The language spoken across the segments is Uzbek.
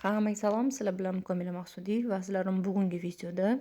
Hammaga salom, sizlar bilan Komila Maqsudiy va sizlarning bugungi videoda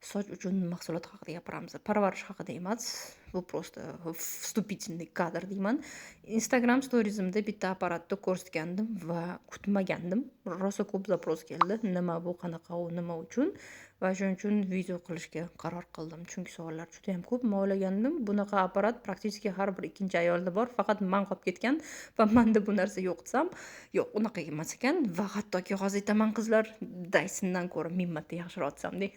soch uchun mahsulot haqida gapiramiz. Parvarish haqida emas. Bu просто вступительный kadr deyman. Instagram storiesimda bitta apparatni ko'rsatgandim va kutmagandim. Rosa ko'p zapros keldi. Nima bu, qanaqa u, nima uchun? Va shuning uchun video qilishga qaror qildim. Chunki savollar juda ham ko'p. Men o'ylagandim, bunaqa apparat praktически har bir ikkinchi ayolda bor. Faqat men qolib ketgan va menda bu narsa yo'q desam, yo'q, unaqa emas ekan. Va hattoki hozir aytaman qizlar, Dysondan ko'ra ming marta yaxshiroq desam-de.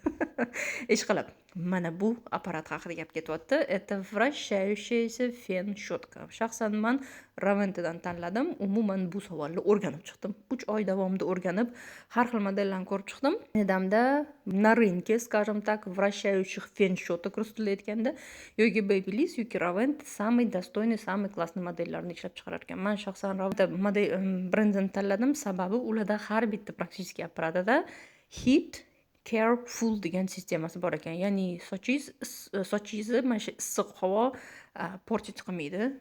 Ishqilib, mana bu apparat haqida gap ketyapti. Это вращающаяся фен-щетка. Shaxsan men Ravent'dan tanladim. Umuman bu savolni o'rganib chiqdim. 3 oy davomida o'rganib, har xil modellarni ko'rib chiqdim. Nedamda на рынке, скажем так, вращающих фен-щеток aytganda yoki Babyliss yoki Ravent самый достойный, самый классный modellarini ishlab chiqarar ekan. Men shaxsan Ravent model brendini tanladim, sababi ularda har bitta praktически apparatida heat Careful degan sistemasi bor ekan. Ya'ni sochingizni mana shu issiq havo portich qilmaydi,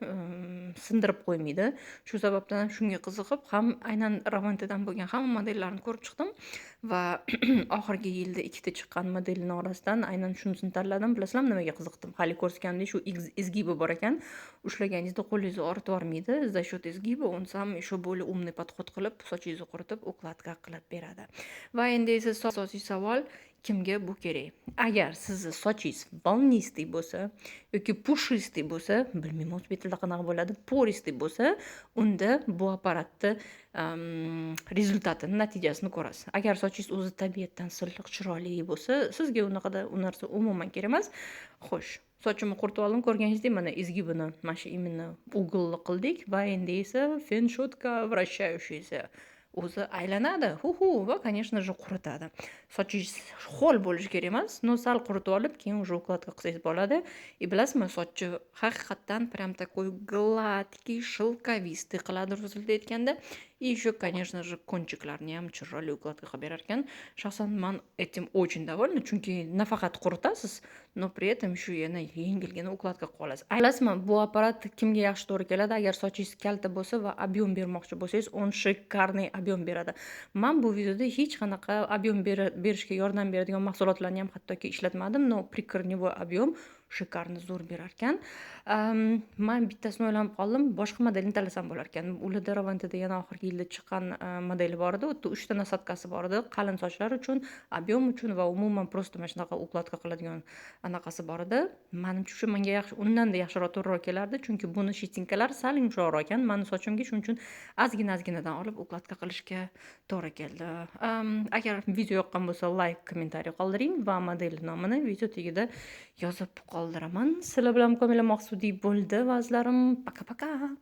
sindirib qo'ymaydi. Shu sababdan ham shunga qiziqib, ham aynan Ravent'dan bo'lgan hamma modellarni ko'rib chiqdim va oxirgi yilda ikkita chiqqan modelning orasidan aynan shunisini tanladim. Bilasizlarmi nimaga qiziqdim? Hali ko'rsatgandek shu изгибы bor ekan. Ushlaganingizda qo'lingizni og'ritib yormaydi. За счет изгиба он сам еще более умный подход qilib, sochingizni quritib, укладка qilib beradi. Va endi esa asosiy savol, kimga bu kerak? Agar sizni sochingiz волнистый bo'lsa yoki pushistый bo'lsa, bilmayman o'zbek tilida qanaqa bo'ladi, poristый bo'lsa, unda bu apparatni rezultatini, natijasini ko'rasiz. Agar sochingiz o'zi tabiatdan silliq, chiroyli bo'lsa, sizga u narsa umuman kerak emas. Xo'sh, sochimni quritib oldim, ko'rganingizdek, mana изгибini mana shu именно угolli qildik va endi esa фен-щетка вращающаяся o'zi aylanadi, va конечно же quritadi. Sochingiz ho'l bo'lishi kerak emas, но sal quritib olib, keyin уже укладка qilsangiz bo'ladi. И bilasizmi, sochni haqiqatdan прям такой гладкий, шелковистый qiladi rozilda aytganda. И еще, конечно же, кончикларni ham chiroyli укладка qilib berar ekan. Shaxsan men этим очень довольна, chunki nafaqat quritasiz, но при этом shu yana yengilgina укладка qilib olasiz. Bilasizmi, bu apparat kimga yaxshi to'g'ri keladi? Agar sochingiz kalta bo'lsa va объем bermoqchi bo'lsangiz, он шикарный объем beradi. Men bu videoda hech qanaqa объем berishga yordam beradigan mahsulotlarni ham hattoki ishlatmadim, но прикорневой объем shikarni zo'r berar ekan. Men bittasini o'ylanib qoldim, boshqa modelni tanlasam bo'lar ekan. Ularda Ravent'da yana oxirgi yilda chiqqan modeli bor edi. U 3 ta nasatkasi bor edi. Qalin sochlar uchun, объем uchun va umuman просто mana shunaqa укладка qiladigan anaqasi bor edi. Menimcha shu menga yaxshi, undan da yaxshiroq to'g'ri kelardi, chunki buni shetinkalar sal yumshoqroq ekan. Meni sochimga shuning uchun ozginadan olib укладка qilishga to'g'ri keldi. Agar video yoqqan bo'lsa, like, kommentariy qoldiring va model nomini video tagida yozib qoldiraman. Sizlar bilan Komila Maqsudiy bo'ldi, vazlarim. Paka-paka.